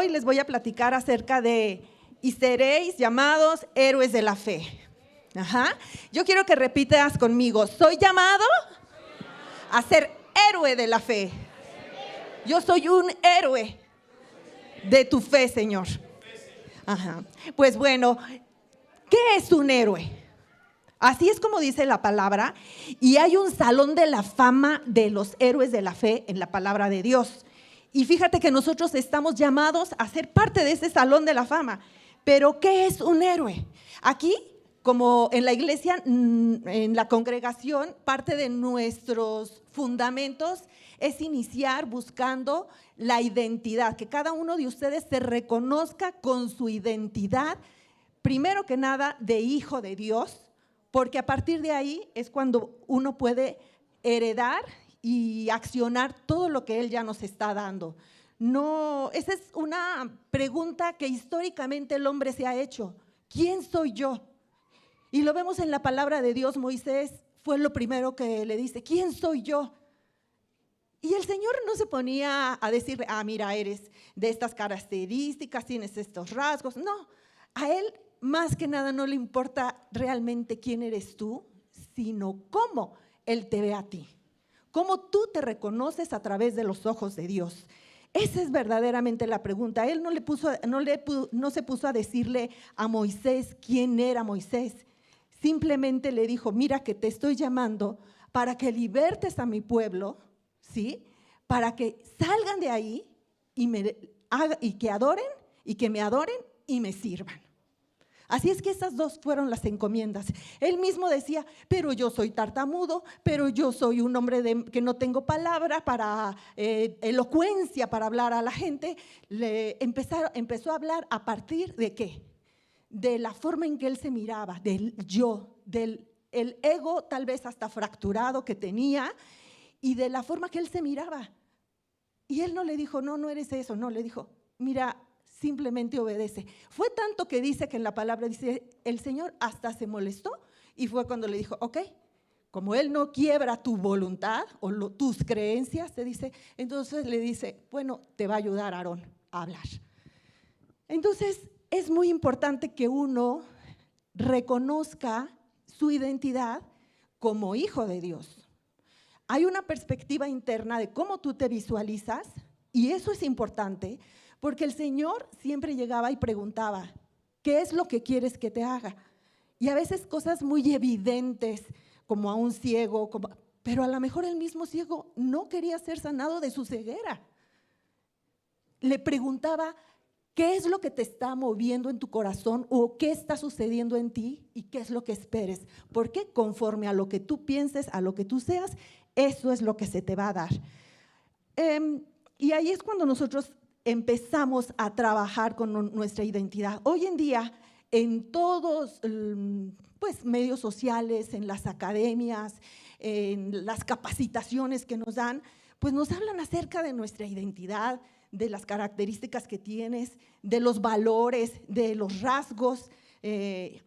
hoy les voy a platicar acerca de y seréis llamados héroes de la fe. Ajá. Yo quiero que repitas conmigo, soy llamado a ser héroe de la fe. Yo soy un héroe de tu fe, Señor. Ajá. Pues bueno, ¿qué es un héroe? Así es como dice la palabra, y hay un salón de la fama de los héroes de la fe en la palabra de Dios. Y fíjate que nosotros estamos llamados a ser parte de ese salón de la fama. Pero ¿qué es un héroe? Aquí, como en la iglesia, en la congregación, parte de nuestros fundamentos es iniciar buscando la identidad, que cada uno de ustedes se reconozca con su identidad, primero que nada de hijo de Dios, porque a partir de ahí es cuando uno puede heredar y accionar todo lo que Él ya nos está dando. No, esa es una pregunta que históricamente el hombre se ha hecho. ¿Quién soy yo? Y lo vemos en la palabra de Dios. Moisés fue lo primero que le dice, ¿quién soy yo? Y el Señor no se ponía a decirle, mira, eres de estas características, tienes estos rasgos. No, a Él más que nada no le importa realmente quién eres tú, sino cómo Él te ve a ti. Cómo tú te reconoces a través de los ojos de Dios. Esa es verdaderamente la pregunta. Él no se puso a decirle a Moisés quién era Moisés. Simplemente le dijo, mira que te estoy llamando para que libertes a mi pueblo, ¿sí? Para que salgan de ahí y que adoren y que me adoren y me sirvan. Así es que esas dos fueron las encomiendas. Él mismo decía, pero yo soy tartamudo, pero yo soy un hombre que no tengo palabra para elocuencia para hablar a la gente. Empezó a hablar a partir de ¿qué? De la forma en que él se miraba, del yo, del el ego tal vez hasta fracturado que tenía y de la forma que él se miraba. Y él no le dijo, no eres eso, no, le dijo, mira, simplemente obedece. Fue tanto que dice que en la palabra dice, el Señor hasta se molestó y fue cuando le dijo, ok, como Él no quiebra tu voluntad o tus creencias, se dice, entonces le dice, bueno, te va a ayudar Aarón a hablar. Entonces es muy importante que uno reconozca su identidad como hijo de Dios. Hay una perspectiva interna de cómo tú te visualizas y eso es importante. Porque el Señor siempre llegaba y preguntaba, ¿qué es lo que quieres que te haga? Y a veces cosas muy evidentes, como a un ciego, pero a lo mejor el mismo ciego no quería ser sanado de su ceguera. Le preguntaba, ¿qué es lo que te está moviendo en tu corazón o qué está sucediendo en ti y qué es lo que esperes? Porque conforme a lo que tú pienses, a lo que tú seas, eso es lo que se te va a dar. Y ahí es cuando nosotros empezamos a trabajar con nuestra identidad. Hoy en día, en todos medios sociales, en las academias, en las capacitaciones que nos dan, pues nos hablan acerca de nuestra identidad, de las características que tienes, de los valores, de los rasgos,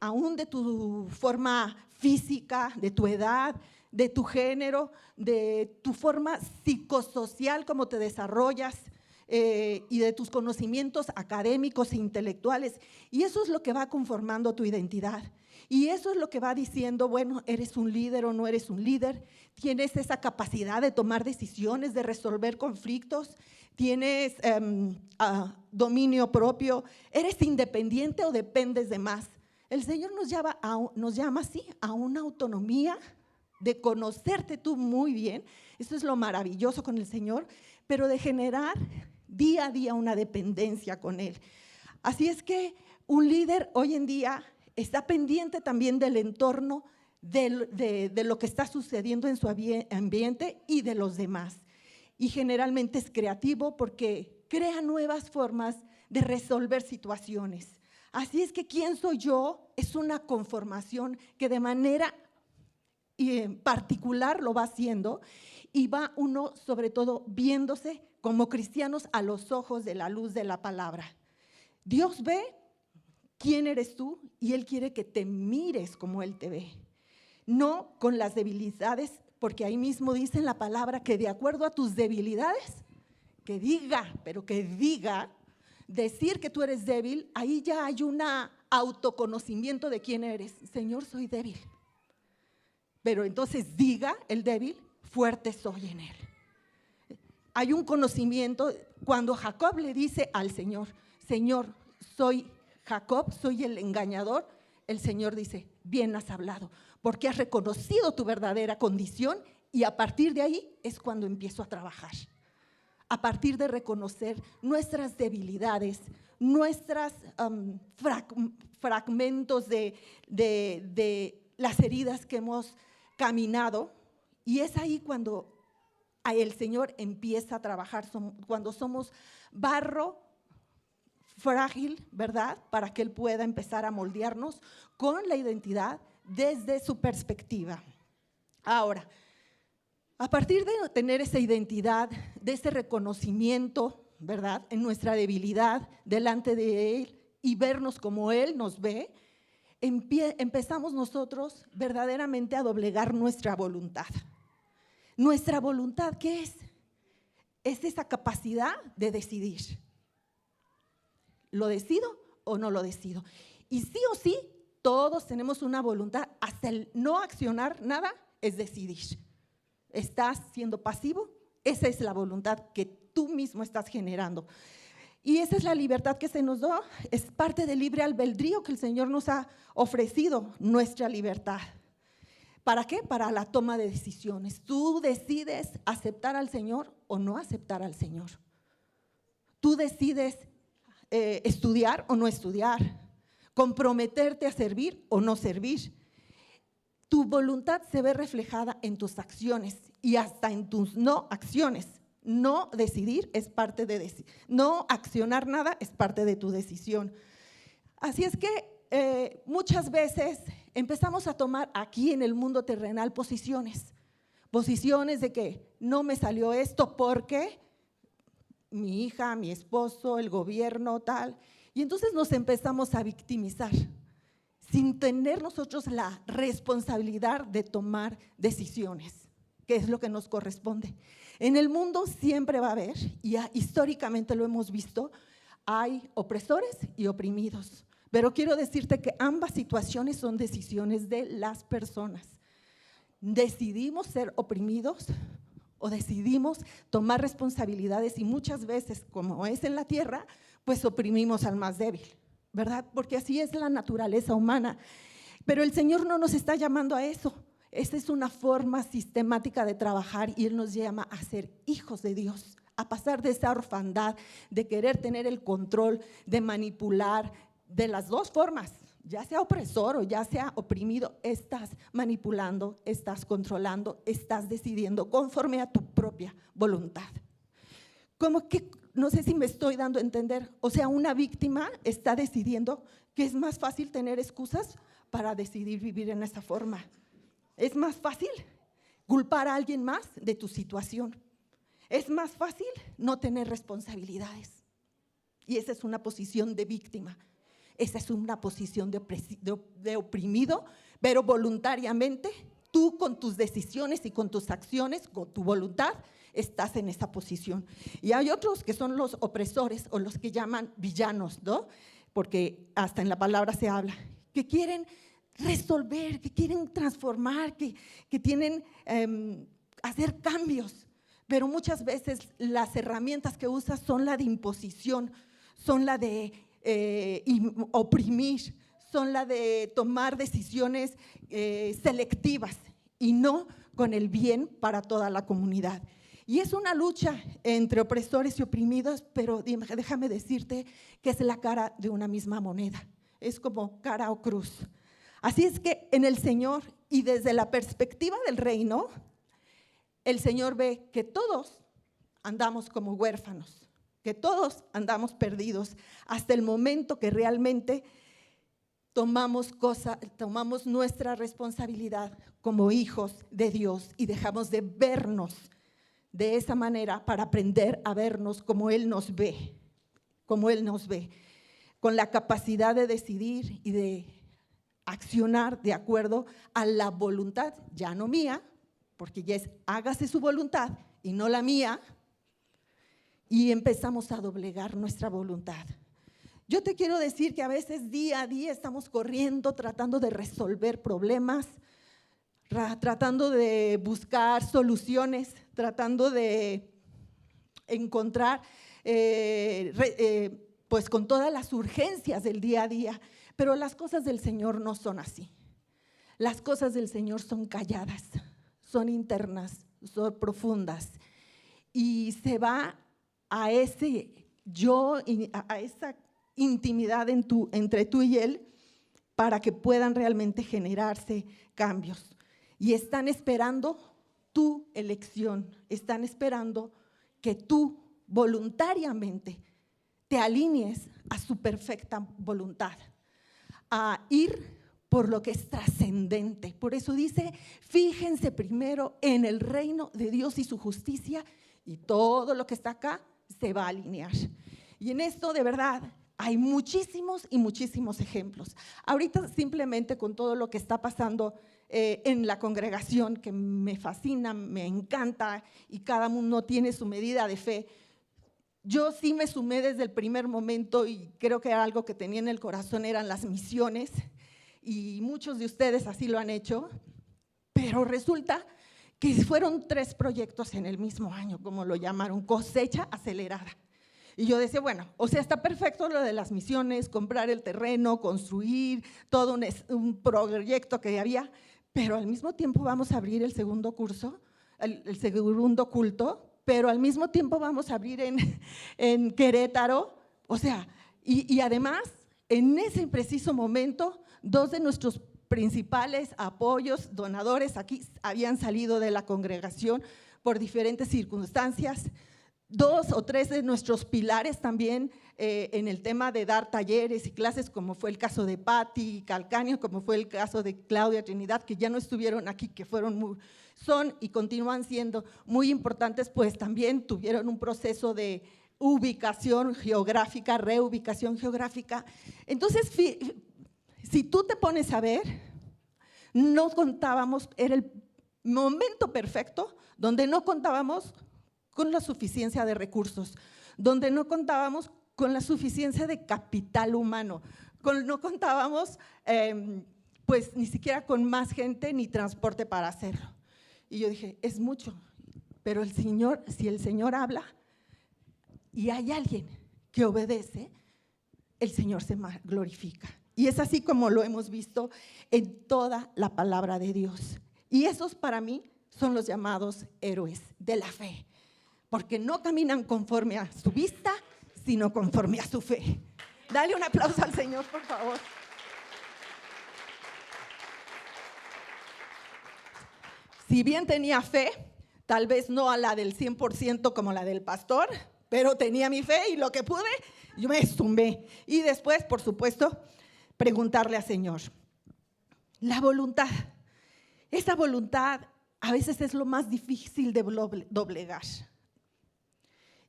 aún de tu forma física, de tu edad, de tu género, de tu forma psicosocial, cómo te desarrollas, y de tus conocimientos académicos e intelectuales. Y eso es lo que va conformando tu identidad. Y eso es lo que va diciendo, bueno, ¿eres un líder o no eres un líder? ¿Tienes esa capacidad de tomar decisiones, de resolver conflictos? ¿Tienes dominio propio? ¿Eres independiente o dependes de más? El Señor nos llama así, a una autonomía de conocerte tú muy bien. Eso es lo maravilloso con el Señor, pero de generar día a día una dependencia con Él. Así es que un líder hoy en día está pendiente también del entorno, de lo que está sucediendo en su ambiente y de los demás. Y generalmente es creativo porque crea nuevas formas de resolver situaciones. Así es que ¿quién soy yo? Es una conformación que de manera particular lo va haciendo y va uno sobre todo viéndose como cristianos a los ojos de la luz de la palabra. Dios ve quién eres tú y Él quiere que te mires como Él te ve, no con las debilidades, porque ahí mismo dice en la palabra que de acuerdo a tus debilidades, que diga, pero que diga decir que tú eres débil, ahí ya hay un autoconocimiento de quién eres. Señor, soy débil. Pero entonces diga el débil, fuerte soy en él. Hay un conocimiento, cuando Jacob le dice al Señor, Señor, soy Jacob, soy el engañador, el Señor dice, bien has hablado, porque has reconocido tu verdadera condición y a partir de ahí es cuando empiezo a trabajar. A partir de reconocer nuestras debilidades, nuestros fragmentos de las heridas que hemos caminado, y es ahí cuando el Señor empieza a trabajar, cuando somos barro frágil, ¿verdad? Para que Él pueda empezar a moldearnos con la identidad desde su perspectiva. Ahora, a partir de tener esa identidad, de ese reconocimiento, ¿verdad? En nuestra debilidad delante de Él y vernos como Él nos ve, empezamos nosotros verdaderamente a doblegar nuestra voluntad. Nuestra voluntad, ¿qué es? Es esa capacidad de decidir. ¿Lo decido o no lo decido? Y sí o sí, todos tenemos una voluntad. Hasta el no accionar nada es decidir. ¿Estás siendo pasivo? Esa es la voluntad que tú mismo estás generando. Y esa es la libertad que se nos da. Es parte del libre albedrío que el Señor nos ha ofrecido, nuestra libertad. ¿Para qué? Para la toma de decisiones. Tú decides aceptar al Señor o no aceptar al Señor. Tú decides estudiar o no estudiar, comprometerte a servir o no servir. Tu voluntad se ve reflejada en tus acciones y hasta en tus no acciones. No decidir es parte de decidir. No accionar nada es parte de tu decisión. Así es que muchas veces empezamos a tomar aquí en el mundo terrenal posiciones de que no me salió esto porque mi hija, mi esposo, el gobierno, tal. Y entonces nos empezamos a victimizar sin tener nosotros la responsabilidad de tomar decisiones, que es lo que nos corresponde. En el mundo siempre va a haber, y históricamente lo hemos visto, hay opresores y oprimidos. Pero quiero decirte que ambas situaciones son decisiones de las personas. Decidimos ser oprimidos o decidimos tomar responsabilidades y muchas veces, como es en la tierra, pues oprimimos al más débil, ¿verdad? Porque así es la naturaleza humana. Pero el Señor no nos está llamando a eso. Esa es una forma sistemática de trabajar y Él nos llama a ser hijos de Dios, a pasar de esa orfandad, de querer tener el control, de manipular, de las dos formas, ya sea opresor o ya sea oprimido, estás manipulando, estás controlando, estás decidiendo conforme a tu propia voluntad. Como que, no sé si me estoy dando a entender, o sea, una víctima está decidiendo que es más fácil tener excusas para decidir vivir en esa forma. Es más fácil culpar a alguien más de tu situación. Es más fácil no tener responsabilidades. Y esa es una posición de víctima. Esa es una posición de oprimido, pero voluntariamente tú con tus decisiones y con tus acciones, con tu voluntad, estás en esa posición. Y hay otros que son los opresores o los que llaman villanos, ¿no? Porque hasta en la palabra se habla, que quieren resolver, que quieren transformar, que tienen hacer cambios, pero muchas veces las herramientas que usas son la de imposición, son la de oprimir, son la de tomar decisiones selectivas y no con el bien para toda la comunidad. Y es una lucha entre opresores y oprimidos, pero déjame decirte que es la cara de una misma moneda, es como cara o cruz. Así es que en el Señor y desde la perspectiva del reino, el Señor ve que todos andamos como huérfanos, que todos andamos perdidos hasta el momento que realmente tomamos nuestra responsabilidad como hijos de Dios y dejamos de vernos de esa manera para aprender a vernos como Él nos ve, con la capacidad de decidir y de accionar de acuerdo a la voluntad, ya no mía, porque ya es hágase su voluntad y no la mía. y empezamos a doblegar nuestra voluntad. Yo te quiero decir que a veces día a día estamos corriendo, tratando de resolver problemas, tratando de buscar soluciones, tratando de encontrar, pues con todas las urgencias del día a día, pero las cosas del Señor no son así. Las cosas del Señor son calladas, son internas, son profundas, y se va a ese yo, a esa intimidad entre tú y Él, para que puedan realmente generarse cambios. Y están esperando tu elección, están esperando que tú voluntariamente te alinees a su perfecta voluntad, a ir por lo que es trascendente. Por eso dice, fíjense primero en el reino de Dios y su justicia, y todo lo que está acá se va a alinear. Y en esto de verdad hay muchísimos y muchísimos ejemplos. Ahorita simplemente con todo lo que está pasando en la congregación, que me fascina, me encanta, y cada uno tiene su medida de fe. Yo sí me sumé desde el primer momento, y creo que algo que tenía en el corazón eran las misiones, y muchos de ustedes así lo han hecho, pero resulta que fueron 3 proyectos en el mismo año, como lo llamaron, cosecha acelerada. Y yo decía, bueno, o sea, está perfecto lo de las misiones, comprar el terreno, construir, todo un proyecto que había, pero al mismo tiempo vamos a abrir el segundo curso, el segundo culto, pero al mismo tiempo vamos a abrir en Querétaro, o sea, y además, en ese preciso momento, 2 de nuestros principales apoyos, donadores aquí habían salido de la congregación por diferentes circunstancias. 2 o 3 de nuestros pilares también en el tema de dar talleres y clases, como fue el caso de Patti Calcaño, como fue el caso de Claudia Trinidad, que ya no estuvieron aquí, que son y continúan siendo muy importantes, pues también tuvieron un proceso de ubicación geográfica, reubicación geográfica. Entonces, si tú te pones a ver, no contábamos, era el momento perfecto donde no contábamos con la suficiencia de recursos, donde no contábamos con la suficiencia de capital humano, no contábamos pues ni siquiera con más gente ni transporte para hacerlo. Y yo dije, es mucho, pero el Señor, si el Señor habla y hay alguien que obedece, el Señor se glorifica. Y es así como lo hemos visto en toda la palabra de Dios. Y esos para mí son los llamados héroes de la fe, porque no caminan conforme a su vista, sino conforme a su fe. Dale un aplauso al Señor, por favor. Si bien tenía fe, tal vez no a la del 100% como la del pastor, pero tenía mi fe y lo que pude, yo me zumbé. Y después, por supuesto, preguntarle al Señor. La voluntad, esa voluntad a veces es lo más difícil de doblegar.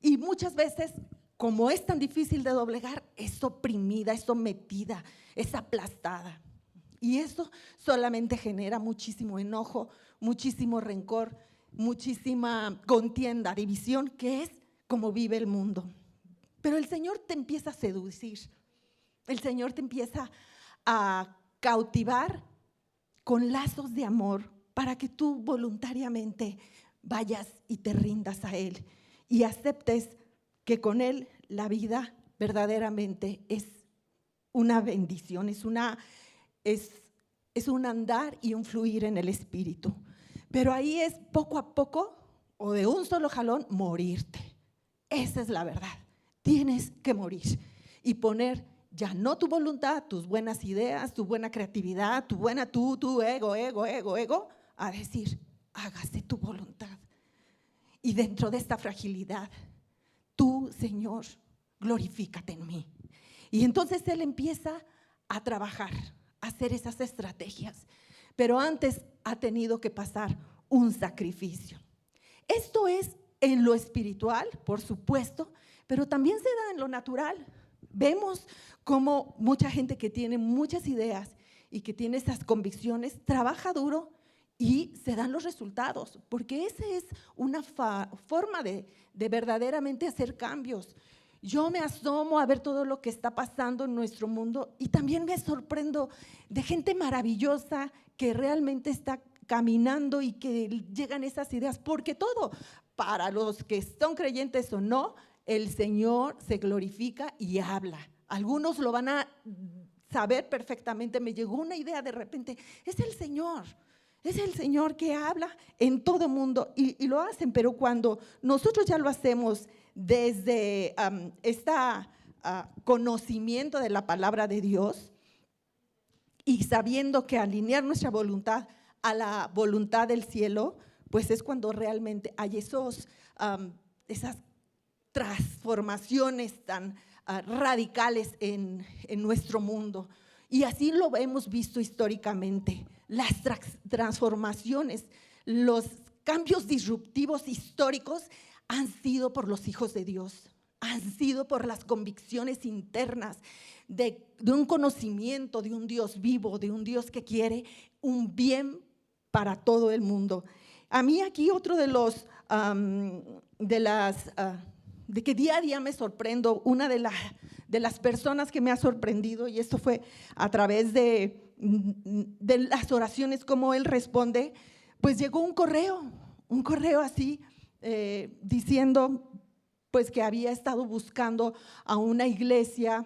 Y muchas veces, como es tan difícil de doblegar, es oprimida, es sometida, es aplastada. Y eso solamente genera muchísimo enojo, muchísimo rencor, muchísima contienda, división, que es como vive el mundo. Pero el Señor te empieza a seducir, el Señor te empieza a cautivar con lazos de amor para que tú voluntariamente vayas y te rindas a Él y aceptes que con Él la vida verdaderamente es una bendición, es un andar y un fluir en el Espíritu. Pero ahí es poco a poco, o de un solo jalón, morirte. Esa es la verdad. Tienes que morir y poner ya no tu voluntad, tus buenas ideas, tu buena creatividad, tu ego, a decir, hágase tu voluntad. Y dentro de esta fragilidad, tú, Señor, glorifícate en mí. Y entonces Él empieza a trabajar, a hacer esas estrategias. Pero antes ha tenido que pasar un sacrificio. Esto es en lo espiritual, por supuesto, pero también se da en lo natural. Vemos cómo mucha gente que tiene muchas ideas y que tiene esas convicciones trabaja duro y se dan los resultados, porque esa es una forma de verdaderamente hacer cambios. Yo me asomo a ver todo lo que está pasando en nuestro mundo y también me sorprendo de gente maravillosa que realmente está caminando y que llegan esas ideas, porque todo, para los que son creyentes o no, el Señor se glorifica y habla. Algunos lo van a saber perfectamente. Me llegó una idea de repente, es el Señor que habla en todo mundo y lo hacen, pero cuando nosotros ya lo hacemos desde este conocimiento de la palabra de Dios y sabiendo que alinear nuestra voluntad a la voluntad del cielo, pues es cuando realmente hay esas transformaciones tan radicales en nuestro mundo. Y así lo hemos visto históricamente, las transformaciones, los cambios disruptivos históricos han sido por los hijos de Dios, han sido por las convicciones internas de un conocimiento de un Dios vivo, de un Dios que quiere un bien para todo el mundo. A mí aquí otro de que día a día me sorprendo, una de las personas que me ha sorprendido, y esto fue a través de las oraciones, como él responde, pues llegó un correo así, diciendo pues que había estado buscando a una iglesia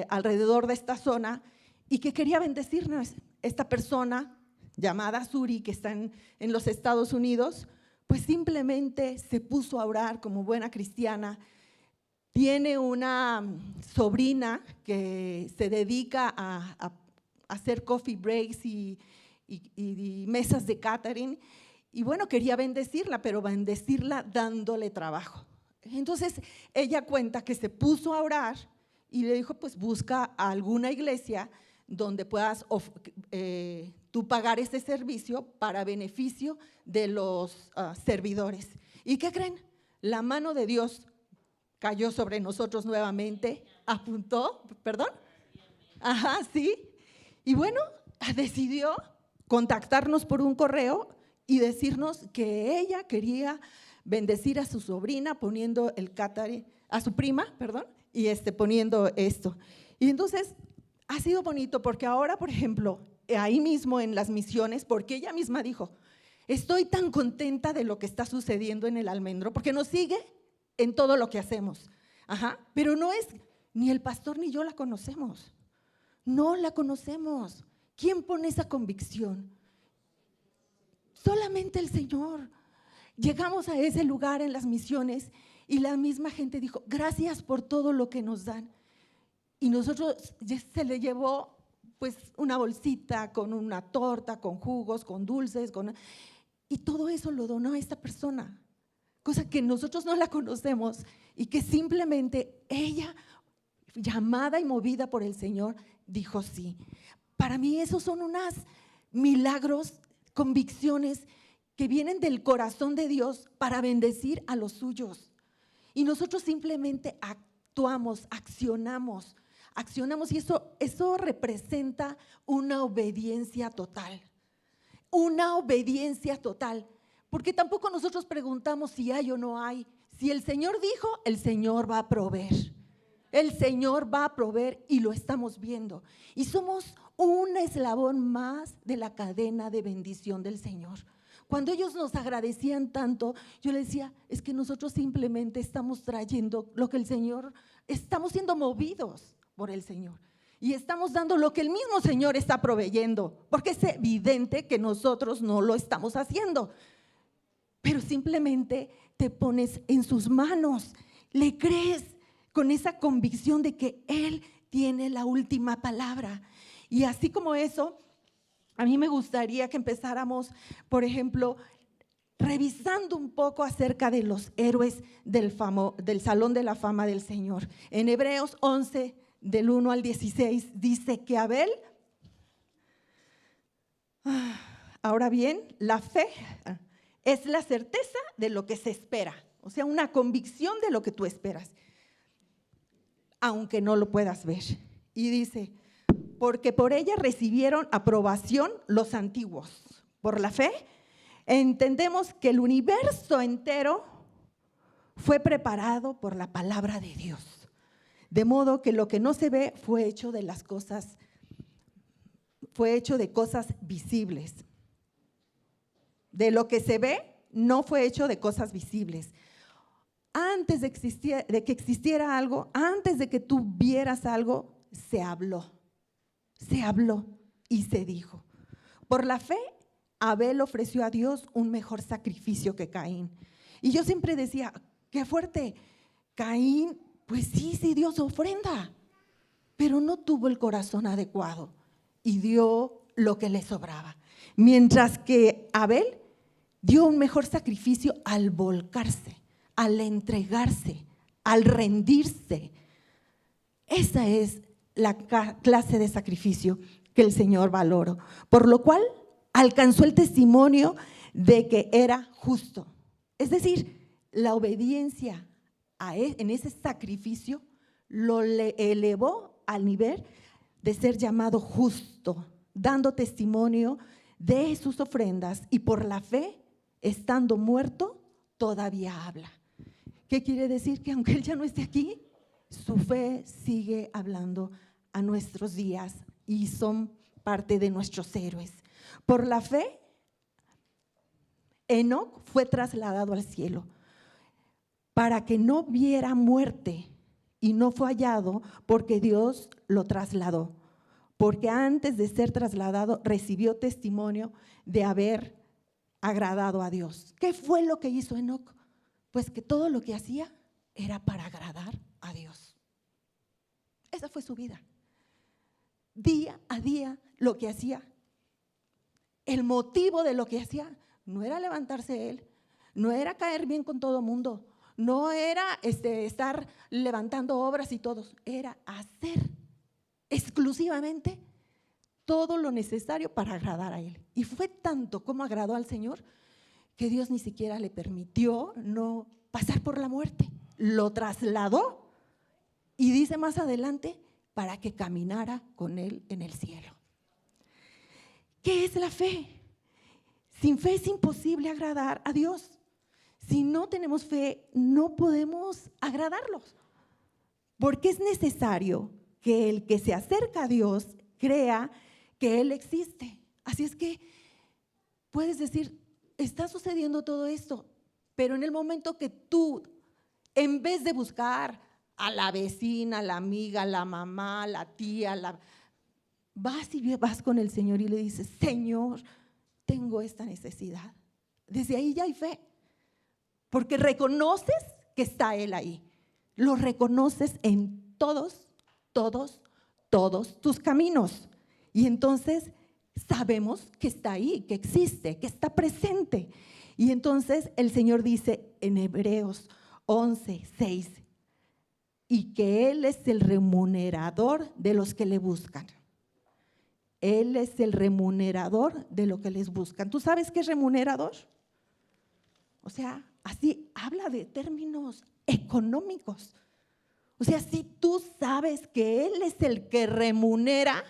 alrededor de esta zona y que quería bendecirnos. Esta persona llamada Suri, que está en los Estados Unidos, pues simplemente se puso a orar como buena cristiana. Tiene una sobrina que se dedica a hacer coffee breaks y mesas de catering, y bueno, quería bendecirla, pero bendecirla dándole trabajo. Entonces ella cuenta que se puso a orar y le dijo, pues busca alguna iglesia donde puedas tú pagar ese servicio para beneficio de los servidores. ¿Y qué creen? La mano de Dios cayó sobre nosotros nuevamente, apuntó, ¿perdón? Ajá, sí. Y bueno, decidió contactarnos por un correo y decirnos que ella quería bendecir a su sobrina poniendo el catering, a su prima, perdón, y poniendo esto. Y entonces ha sido bonito porque ahora, por ejemplo, ahí mismo en las misiones, porque ella misma dijo, estoy tan contenta de lo que está sucediendo en el Almendro, porque nos sigue en todo lo que hacemos. Ajá, pero no es, ni el pastor ni yo la conocemos. No la conocemos. ¿Quién pone esa convicción? Solamente el Señor. Llegamos a ese lugar en las misiones y la misma gente dijo, gracias por todo lo que nos dan. Y nosotros se le llevó pues una bolsita con una torta, con jugos, con dulces, y todo eso lo donó a esta persona, cosa que nosotros no la conocemos y que simplemente ella, llamada y movida por el Señor, dijo sí. Para mí esos son unos milagros, convicciones que vienen del corazón de Dios para bendecir a los suyos. Y nosotros simplemente actuamos, accionamos y eso representa una obediencia total. Una obediencia total. Porque tampoco nosotros preguntamos si hay o no hay. Si el Señor dijo, el Señor va a proveer. El Señor va a proveer y lo estamos viendo. Y somos un eslabón más de la cadena de bendición del Señor. Cuando ellos nos agradecían tanto, yo les decía, es que nosotros simplemente estamos trayendo lo que el Señor, estamos siendo movidos por el Señor. Y estamos dando lo que el mismo Señor está proveyendo, porque es evidente que nosotros no lo estamos haciendo. Pero simplemente te pones en sus manos, le crees con esa convicción de que Él tiene la última palabra. Y así como eso, a mí me gustaría que empezáramos, por ejemplo, revisando un poco acerca de los héroes del Salón de la Fama del Señor. En Hebreos 11, del 1 al 16, dice que Abel, ahora bien, la fe es la certeza de lo que se espera, o sea, una convicción de lo que tú esperas, aunque no lo puedas ver. Y dice, porque por ella recibieron aprobación los antiguos. Por la fe, entendemos que el universo entero fue preparado por la palabra de Dios. De modo que lo que no se ve fue hecho de cosas visibles. De lo que se ve no fue hecho de cosas visibles. Antes de que existiera algo, antes de que tú vieras algo, se habló y se dijo. Por la fe, Abel ofreció a Dios un mejor sacrificio que Caín. Y yo siempre decía, qué fuerte, Caín, pues sí Dios ofrenda, pero no tuvo el corazón adecuado y dio lo que le sobraba. Mientras que Abel dio un mejor sacrificio al volcarse, al entregarse, al rendirse. Esa es la clase de sacrificio que el Señor valoró, por lo cual alcanzó el testimonio de que era justo. Es decir, la obediencia en ese sacrificio lo elevó al nivel de ser llamado justo, dando testimonio de sus ofrendas, y por la fe, estando muerto, todavía habla. ¿Qué quiere decir? Que aunque él ya no esté aquí, su fe sigue hablando a nuestros días y son parte de nuestros héroes. Por la fe, Enoc fue trasladado al cielo para que no viera muerte, y no fue hallado porque Dios lo trasladó, porque antes de ser trasladado recibió testimonio de haber agradado a Dios. ¿Qué fue lo que hizo Enoc? Pues que todo lo que hacía era para agradar a Dios. Esa fue su vida. Día a día lo que hacía. El motivo de lo que hacía no era levantarse él, no era caer bien con todo mundo, no era estar levantando obras y todos, era hacer exclusivamente todo lo necesario para agradar a él. Y fue tanto como agradó al Señor que Dios ni siquiera le permitió no pasar por la muerte, lo trasladó y dice más adelante para que caminara con él en el cielo. ¿Qué es la fe? Sin fe es imposible agradar a Dios. Si no tenemos fe, no podemos agradarlos, porque es necesario que el que se acerca a Dios crea que Él existe. Así es que puedes decir, está sucediendo todo esto, pero en el momento que tú, en vez de buscar a la vecina, a la amiga, a la mamá, a la tía, vas con el Señor y le dices, Señor, tengo esta necesidad. Desde ahí ya hay fe, porque reconoces que está Él ahí. Lo reconoces en todos tus caminos. Y entonces sabemos que está ahí, que existe, que está presente. Y entonces el Señor dice en Hebreos 11:6, y que Él es el remunerador de los que le buscan. Él es el remunerador de lo que les buscan. ¿Tú sabes qué es remunerador? O sea, así habla de términos económicos. O sea, si tú sabes que Él es el que remunera,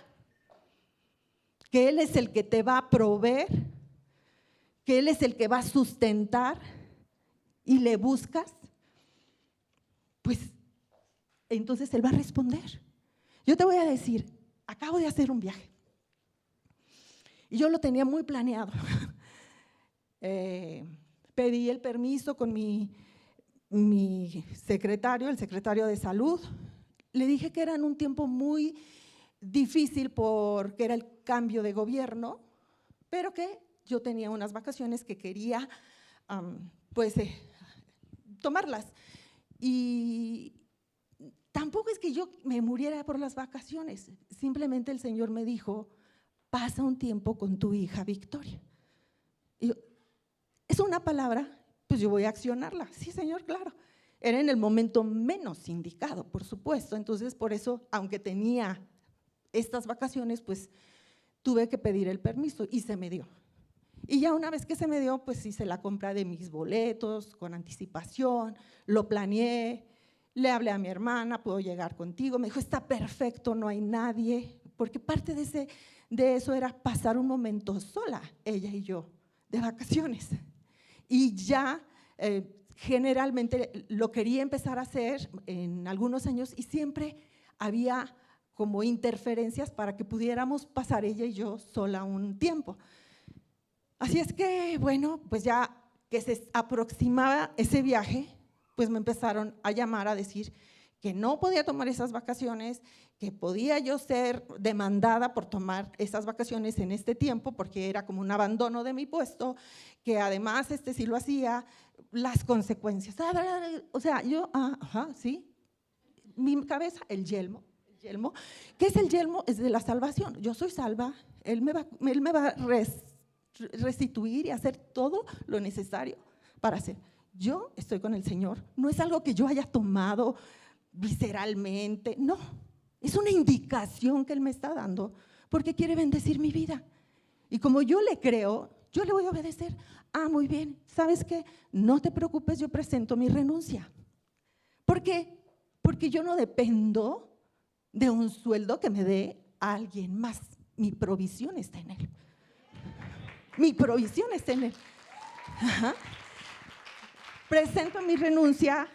que Él es el que te va a proveer, que Él es el que va a sustentar y le buscas, pues entonces Él va a responder. Yo te voy a decir, acabo de hacer un viaje y yo lo tenía muy planeado. Pedí el permiso con mi secretario, el secretario de salud. Le dije que era en un tiempo muy difícil porque era el cambio de gobierno, pero que yo tenía unas vacaciones que quería tomarlas. Y tampoco es que yo me muriera por las vacaciones, simplemente el Señor me dijo, pasa un tiempo con tu hija Victoria. Y yo, es una palabra, pues yo voy a accionarla. Sí, Señor, claro. Era en el momento menos indicado, por supuesto. Entonces, por eso, aunque tenía estas vacaciones, pues tuve que pedir el permiso y se me dio. Y ya una vez que se me dio, pues hice la compra de mis boletos con anticipación, lo planeé, le hablé a mi hermana, puedo llegar contigo, me dijo, está perfecto, no hay nadie, porque parte de eso era pasar un momento sola, ella y yo, de vacaciones. Y ya generalmente lo quería empezar a hacer en algunos años y siempre había como interferencias para que pudiéramos pasar ella y yo sola un tiempo. Así es que, bueno, pues ya que se aproximaba ese viaje, pues me empezaron a llamar a decir que no podía tomar esas vacaciones, que podía yo ser demandada por tomar esas vacaciones en este tiempo, porque era como un abandono de mi puesto, que además si lo hacía, las consecuencias. O sea, yo, ajá, sí, mi cabeza, el yelmo. ¿Qué es el yelmo? Es de la salvación. Yo soy salva, Él me va a restituir y hacer todo lo necesario para hacer. Yo estoy con el Señor, no es algo que yo haya tomado visceralmente, no, es una indicación que Él me está dando porque quiere bendecir mi vida. Y como yo le creo, yo le voy a obedecer. Muy bien, ¿sabes qué? No te preocupes, yo presento mi renuncia. ¿Por qué? Porque yo no dependo de un sueldo que me dé a alguien más. Mi provisión está en Él. Mi provisión está en Él. Ajá. Presento mi renuncia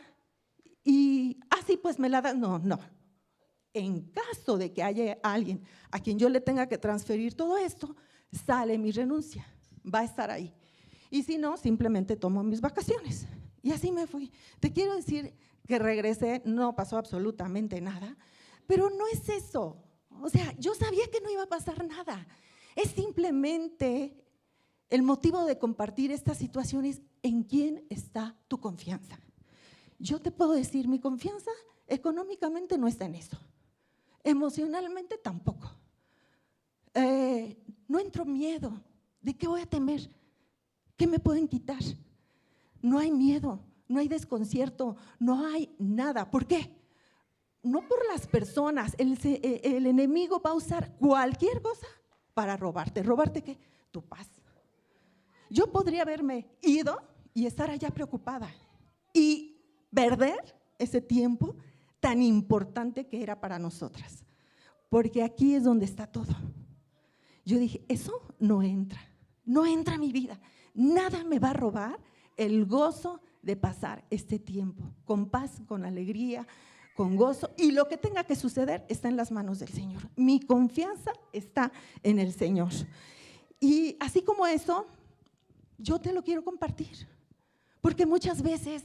y así pues me la dan. No. En caso de que haya alguien a quien yo le tenga que transferir todo esto, sale mi renuncia, va a estar ahí. Y si no, simplemente tomo mis vacaciones. Y así me fui. Te quiero decir que regresé, no pasó absolutamente nada, pero no es eso. O sea, yo sabía que no iba a pasar nada. Es simplemente el motivo de compartir estas situaciones, ¿en quién está tu confianza? Yo te puedo decir, mi confianza económicamente no está en eso. Emocionalmente tampoco. No entro miedo. ¿De qué voy a temer? ¿Qué me pueden quitar? No hay miedo, no hay desconcierto, no hay nada. ¿Por qué? No por las personas. El enemigo va a usar cualquier cosa para robarte. ¿Robarte qué? Tu paz. Yo podría haberme ido y estar allá preocupada y perder ese tiempo tan importante que era para nosotras, porque aquí es donde está todo. Yo dije, eso no entra a mi vida, nada me va a robar el gozo de pasar este tiempo con paz, con alegría, con gozo, y lo que tenga que suceder está en las manos del Señor. Mi confianza está en el Señor. Y así como eso, yo te lo quiero compartir, porque muchas veces,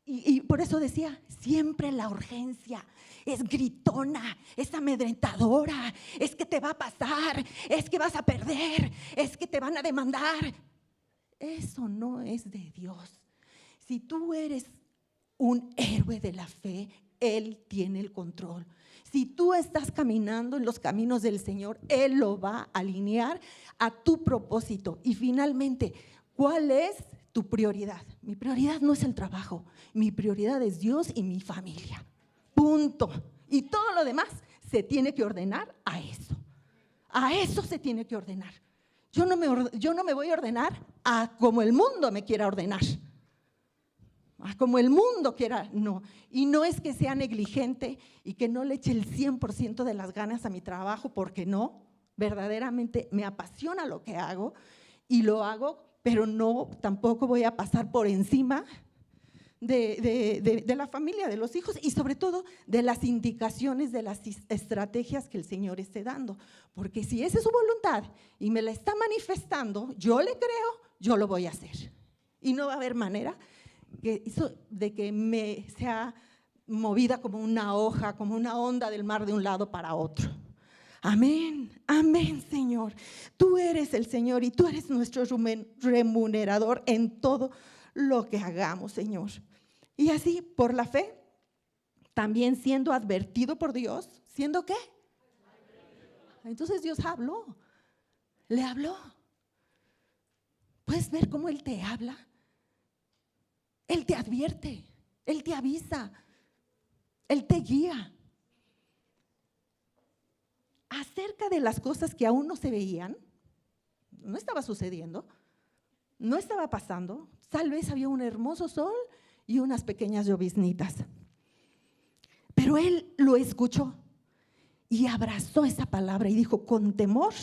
y por eso decía, siempre la urgencia es gritona, es amedrentadora, es que te va a pasar, es que vas a perder, es que te van a demandar. Eso no es de Dios. Si tú eres un héroe de la fe, Él tiene el control. Si tú estás caminando en los caminos del Señor, Él lo va a alinear a tu propósito. Y finalmente, ¿cuál es tu prioridad? Mi prioridad no es el trabajo, mi prioridad es Dios y mi familia. Punto. Y todo lo demás se tiene que ordenar a eso. A eso se tiene que ordenar. Yo no me voy a ordenar a como el mundo me quiera ordenar. Como el mundo quiera, no. Y no es que sea negligente y que no le eche el 100% de las ganas a mi trabajo, porque no, verdaderamente me apasiona lo que hago y lo hago, pero no, tampoco voy a pasar por encima de la familia, de los hijos y sobre todo de las indicaciones, de las estrategias que el Señor esté dando. Porque si esa es su voluntad y me la está manifestando, yo le creo, yo lo voy a hacer. Y no va a haber manera de que me sea movida como una hoja, como una onda del mar de un lado para otro. Amén, amén, Señor. Tú eres el Señor y tú eres nuestro remunerador en todo lo que hagamos, Señor. Y así, por la fe, también siendo advertido por Dios, ¿siendo qué? Entonces Dios habló, le habló. ¿Puedes ver cómo Él te habla? Él te advierte, Él te avisa, Él te guía. Acerca de las cosas que aún no se veían, no estaba sucediendo, no estaba pasando, tal vez había un hermoso sol y unas pequeñas lloviznitas. Pero Él lo escuchó y abrazó esa palabra y dijo: con temor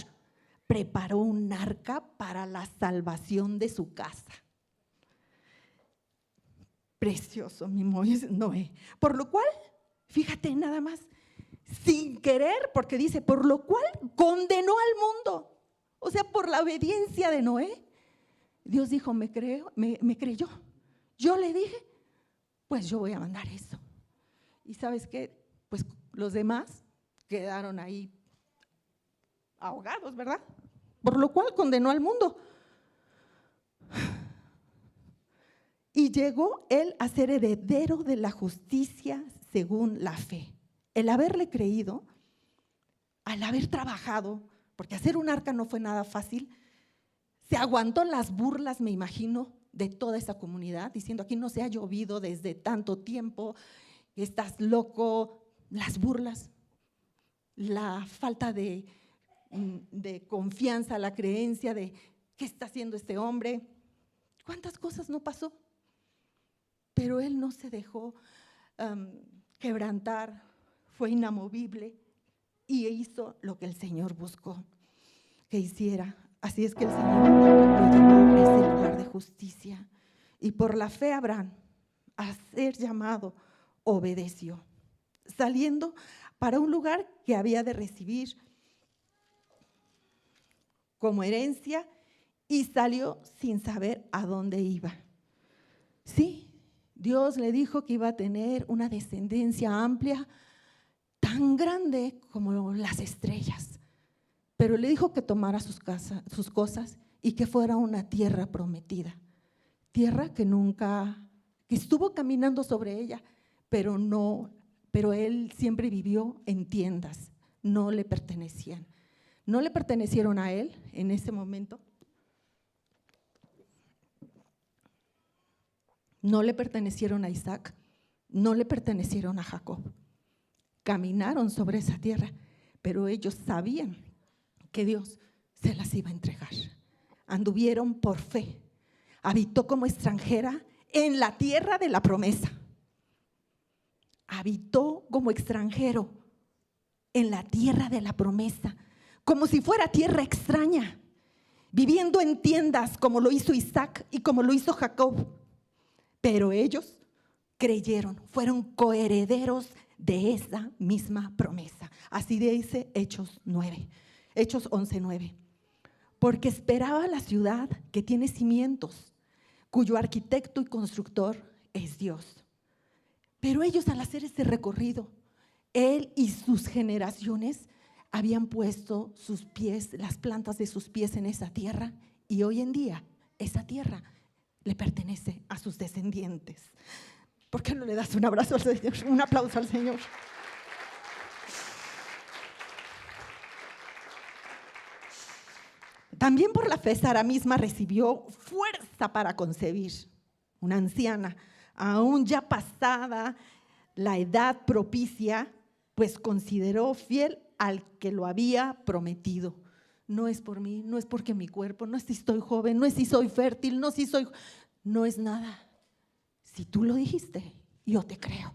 preparó un arca para la salvación de su casa. Precioso mi Noé. Por lo cual, fíjate nada más, sin querer, porque dice, por lo cual condenó al mundo. O sea, por la obediencia de Noé, Dios dijo, me creyó. Yo le dije, pues yo voy a mandar eso. Y ¿sabes qué? Pues los demás quedaron ahí ahogados, ¿verdad? Por lo cual condenó al mundo. Y llegó él a ser heredero de la justicia según la fe. El haberle creído, al haber trabajado, porque hacer un arca no fue nada fácil, se aguantó las burlas, me imagino, de toda esa comunidad, diciendo: aquí no se ha llovido desde tanto tiempo, estás loco. Las burlas, la falta de confianza, la creencia de ¿qué está haciendo este hombre? ¿Cuántas cosas no pasó? Pero él no se dejó quebrantar, fue inamovible y hizo lo que el Señor buscó que hiciera. Así es que el Señor lo llevó a ese lugar de justicia. Y por la fe Abraham, a ser llamado, obedeció, saliendo para un lugar que había de recibir como herencia, y salió sin saber a dónde iba. Sí, Dios le dijo que iba a tener una descendencia amplia, tan grande como las estrellas, pero le dijo que tomara sus cosas y que fuera a una tierra prometida, tierra que estuvo caminando sobre ella, pero él siempre vivió en tiendas, no le pertenecían. No le pertenecieron a él en ese momento, no le pertenecieron a Isaac, no le pertenecieron a Jacob. Caminaron sobre esa tierra, pero ellos sabían que Dios se las iba a entregar. Anduvieron por fe. Habitó como extranjera en la tierra de la promesa. Habitó como extranjero en la tierra de la promesa, como si fuera tierra extraña, viviendo en tiendas como lo hizo Isaac y como lo hizo Jacob. Pero ellos creyeron, fueron coherederos de esa misma promesa. Así dice Hechos 11:9. Porque esperaba la ciudad que tiene cimientos, cuyo arquitecto y constructor es Dios. Pero ellos, al hacer ese recorrido, él y sus generaciones habían puesto sus pies, las plantas de sus pies en esa tierra, y hoy en día esa tierra le pertenece a sus descendientes. ¿Por qué no le das un abrazo al Señor, un aplauso al Señor? También por la fe Sara misma recibió fuerza para concebir. Una anciana, aún ya pasada la edad propicia, pues consideró fiel al que lo había prometido. No es por mí, no es porque mi cuerpo, no es si estoy joven, no es si soy fértil, no es nada. Si tú lo dijiste, yo te creo.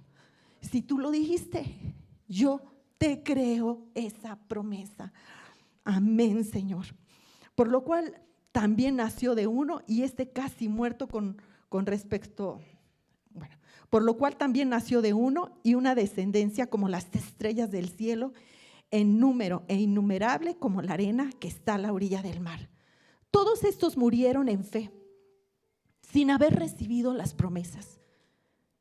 Si tú lo dijiste, yo te creo esa promesa. Amén, Señor. Por lo cual también nació de uno, y casi muerto con respecto, por lo cual también nació de uno y una descendencia como las estrellas del cielo, en número e innumerable como la arena que está a la orilla del mar. Todos estos murieron en fe, sin haber recibido las promesas,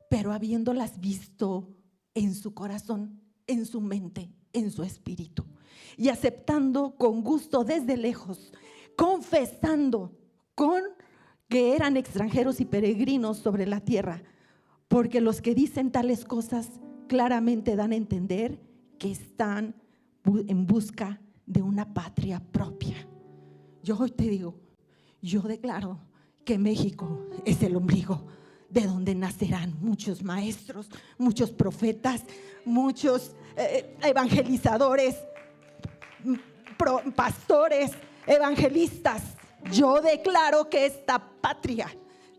pero habiéndolas visto en su corazón, en su mente, en su espíritu, y aceptando con gusto desde lejos, confesando que eran extranjeros y peregrinos sobre la tierra, porque los que dicen tales cosas claramente dan a entender que están en busca de una patria propia. Yo hoy te digo, yo declaro que México es el ombligo de donde nacerán muchos maestros, muchos profetas, muchos evangelizadores, pastores, evangelistas. Yo declaro que esta patria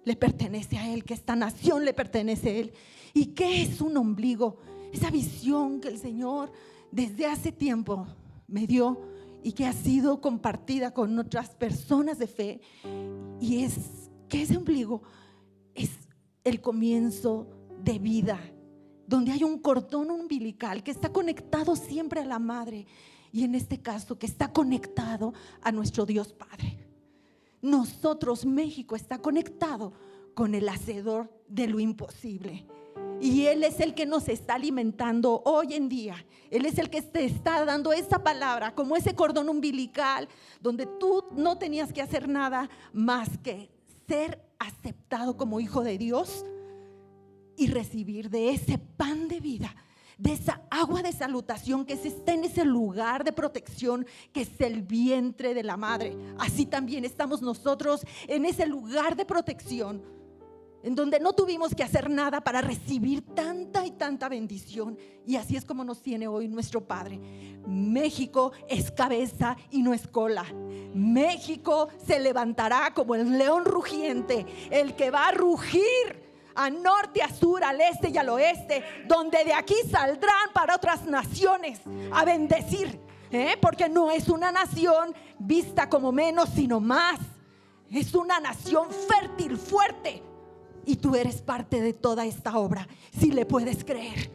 le pertenece a Él, que esta nación le pertenece a Él. ¿Y qué es un ombligo? Esa visión que el Señor desde hace tiempo me dio y que ha sido compartida con otras personas de fe, y es que ese ombligo es el comienzo de vida, donde hay un cordón umbilical que está conectado siempre a la madre, y en este caso que está conectado a nuestro Dios Padre. Nosotros, México, está conectado con el hacedor de lo imposible, y Él es el que nos está alimentando hoy en día. Él es el que te está dando esa palabra, como ese cordón umbilical, donde tú no tenías que hacer nada más que ser aceptado como hijo de Dios y recibir de ese pan de vida, de esa agua de salutación que está en ese lugar de protección que es el vientre de la madre. Así también estamos nosotros en ese lugar de protección, en donde no tuvimos que hacer nada para recibir tanta y tanta bendición. Y así es como nos tiene hoy nuestro Padre. México es cabeza y no es cola. México se levantará como el león rugiente, el que va a rugir a norte, a sur, al este y al oeste, donde de aquí saldrán para otras naciones a bendecir, porque no es una nación vista como menos, sino más. Es una nación fértil, fuerte. Y tú eres parte de toda esta obra, si le puedes creer,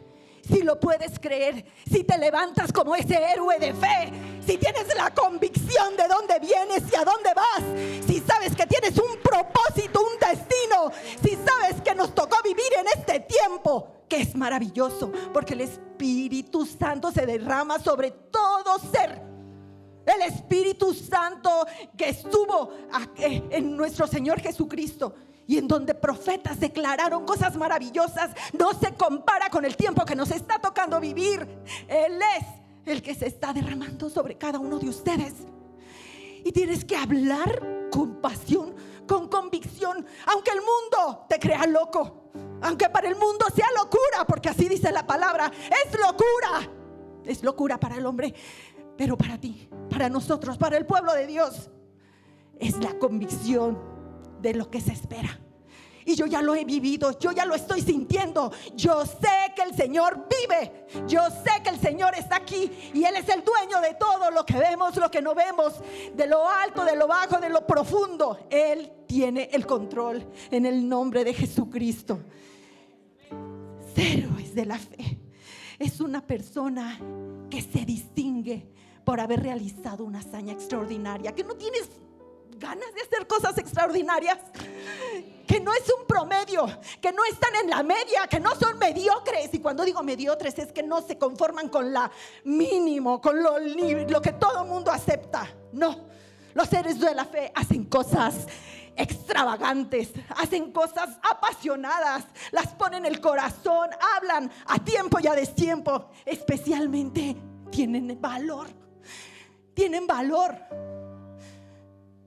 si lo puedes creer, si te levantas como ese héroe de fe, si tienes la convicción de dónde vienes y a dónde vas, si sabes que tienes un propósito, un destino, si sabes que nos tocó vivir en este tiempo, que es maravilloso, porque el Espíritu Santo se derrama sobre todo ser. El Espíritu Santo que estuvo en nuestro Señor Jesucristo, y en donde profetas declararon cosas maravillosas, no se compara con el tiempo que nos está tocando vivir. Él es el que se está derramando sobre cada uno de ustedes, y tienes que hablar con pasión, con convicción, aunque el mundo te crea loco, aunque para el mundo sea locura, porque así dice la palabra, es locura para el hombre, pero para ti, para nosotros, para el pueblo de Dios, es la convicción de lo que se espera. Y yo ya lo he vivido, yo ya lo estoy sintiendo. Yo sé que el Señor vive, yo sé que el Señor está aquí, y Él es el dueño de todo lo que vemos, lo que no vemos, de lo alto, de lo bajo, de lo profundo. Él tiene el control, en el nombre de Jesucristo. Héroes de la fe es una persona que se distingue por haber realizado una hazaña extraordinaria, que no tienes ganas de hacer cosas extraordinarias, que no es un promedio, que no están en la media, que no son mediocres. Y cuando digo mediocres es que no se conforman con la mínimo, con lo que todo mundo acepta. No, los seres de la fe hacen cosas extravagantes, hacen cosas apasionadas, las ponen el corazón, hablan a tiempo y a destiempo. Especialmente tienen valor,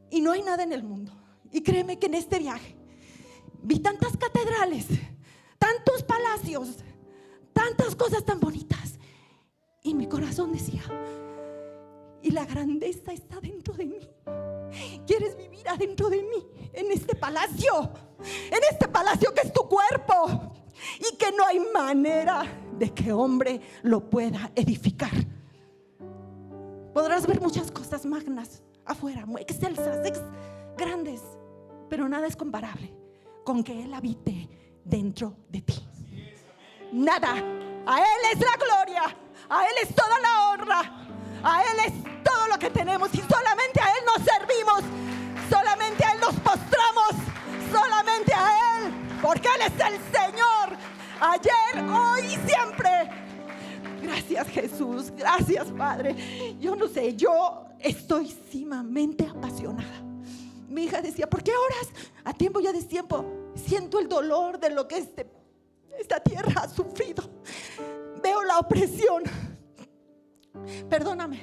y no hay nada en el mundo. Y créeme que en este viaje vi tantas catedrales, tantos palacios, tantas cosas tan bonitas, y mi corazón decía, y la grandeza está dentro de mí. ¿Quieres vivir adentro de mí? En este palacio que es tu cuerpo, y que no hay manera de que hombre lo pueda edificar. Podrás ver muchas cosas magnas afuera, muy excelsas, grandes, pero nada es comparable con que Él habite dentro de ti. Nada. A Él es la gloria, a Él es toda la honra, a Él es todo lo que tenemos, y solamente a Él nos servimos, solamente a Él nos postramos, solamente a Él, porque Él es el Señor, ayer, hoy y siempre. Gracias, Jesús, gracias, Padre. Yo no sé, yo estoy sumamente apasionada. Mi hija decía, ¿por qué oras a tiempo y a destiempo? Siento el dolor de lo que esta tierra ha sufrido. Veo la opresión. Perdóname.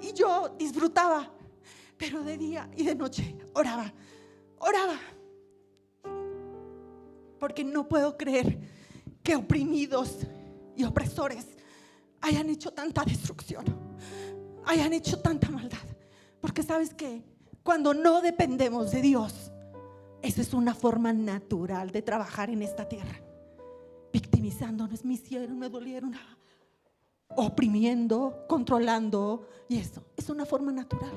Y yo disfrutaba, pero de día y de noche oraba. Porque no puedo creer que oprimidos y opresores hayan hecho tanta destrucción, hayan hecho tanta maldad. Porque sabes que cuando no dependemos de Dios, esa es una forma natural de trabajar en esta tierra. Victimizándonos, me hicieron, me dolieron. oprimiendo, controlando, y esto es una forma natural.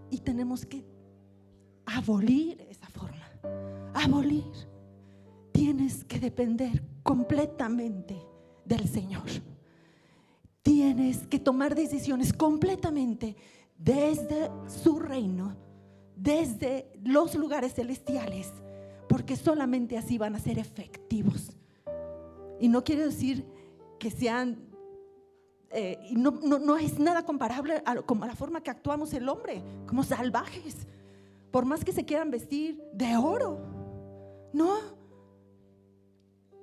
Y tenemos que abolir esa forma, abolir. Tienes que depender completamente del Señor. Tienes que tomar decisiones completamente desde su reino, desde los lugares celestiales, porque solamente así van a ser efectivos. Y no quiero decir que sean, no es nada comparable a la forma que actuamos el hombre, como salvajes, por más que se quieran vestir de oro. No,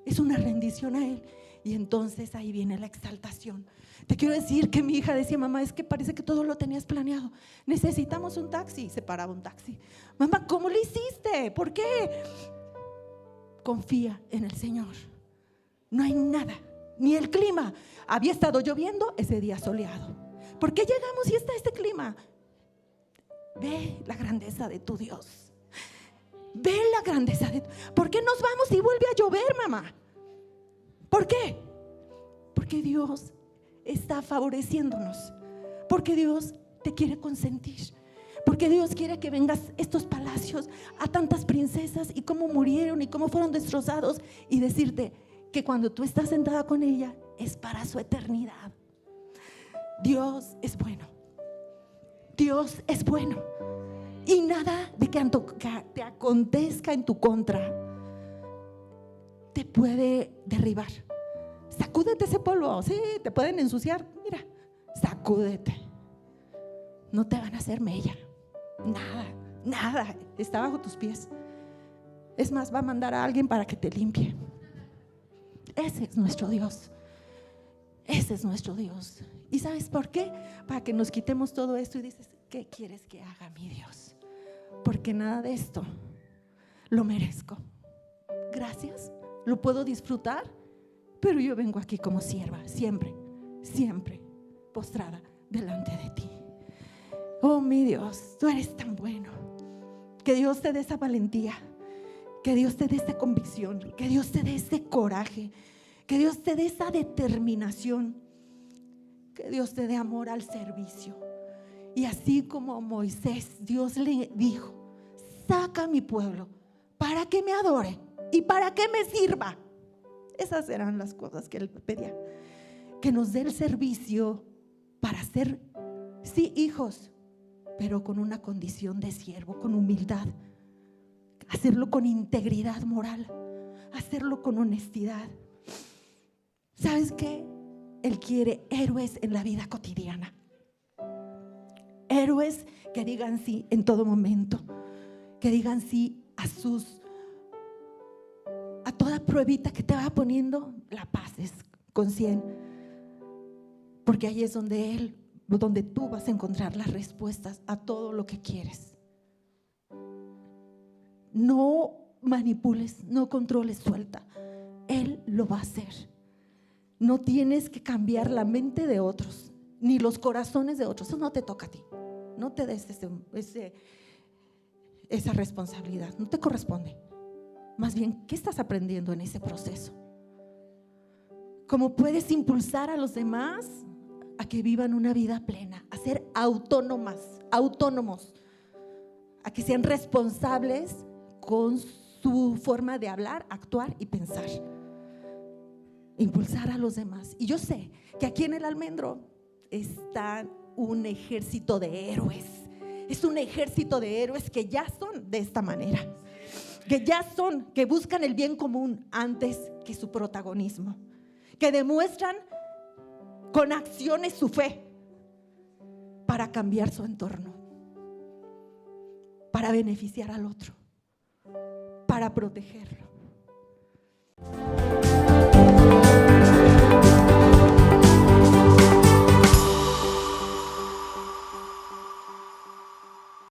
es una rendición a Él. Y entonces ahí viene la exaltación. Te quiero decir que mi hija decía: mamá, es que parece que todo lo tenías planeado, necesitamos un taxi. Y se paraba un taxi. Mamá, ¿cómo lo hiciste? ¿Por qué? Confía en el Señor. No hay nada, ni el clima. Había estado lloviendo, ese día soleado. ¿Por qué llegamos y está este clima? Ve la grandeza de tu Dios. Ve la grandeza de tu... ¿Por qué nos vamos y vuelve a llover, mamá? ¿Por qué? Porque Dios está favoreciéndonos, porque Dios te quiere consentir, porque Dios quiere que vengas a estos palacios, a tantas princesas y cómo murieron y cómo fueron destrozados, y decirte que cuando tú estás sentada con ella es para su eternidad. Dios es bueno. Dios es bueno. Y nada de que te acontezca en tu contra te puede derribar. Sacúdete ese polvo. Sí, te pueden ensuciar. Mira, sacúdete. No te van a hacer mella. Nada está bajo tus pies. Es más, va a mandar a alguien para que te limpie. Ese es nuestro Dios. Ese es nuestro Dios. ¿Y sabes por qué? Para que nos quitemos todo esto y dices: ¿qué quieres que haga, mi Dios? Porque nada de esto lo merezco. Gracias, lo puedo disfrutar, pero yo vengo aquí como sierva, siempre postrada delante de ti. Oh, mi Dios, tú eres tan bueno. Que Dios te dé esa valentía, que Dios te dé esa convicción, que Dios te dé ese coraje, que Dios te dé esa determinación, que Dios te dé amor al servicio. Y así como a Moisés, Dios le dijo: saca a mi pueblo para que me adore y para que me sirva. Esas eran las cosas que él pedía. Que nos dé el servicio para ser, sí, hijos, pero con una condición de siervo, con humildad. Hacerlo con integridad moral, hacerlo con honestidad. ¿Sabes qué? Él quiere héroes en la vida cotidiana. Héroes que digan sí en todo momento, que digan sí a toda pruebita que te va poniendo, la pases con 100, porque ahí es donde tú vas a encontrar las respuestas a todo lo que quieres. No manipules, no controles, suelta. Él lo va a hacer. No tienes que cambiar la mente de otros, ni los corazones de otros. Eso no te toca a ti. No te des esa responsabilidad, no te corresponde. Más bien, ¿qué estás aprendiendo en ese proceso? ¿Cómo puedes impulsar a los demás a que vivan una vida plena, a ser autónomos, a que sean responsables con su forma de hablar, actuar y pensar? Impulsar a los demás. Y yo sé que aquí en el Almendro está un ejército de héroes. Es un ejército de héroes que ya son de esta manera, que buscan el bien común antes que su protagonismo, que demuestran con acciones su fe para cambiar su entorno, para beneficiar al otro, para protegerlo.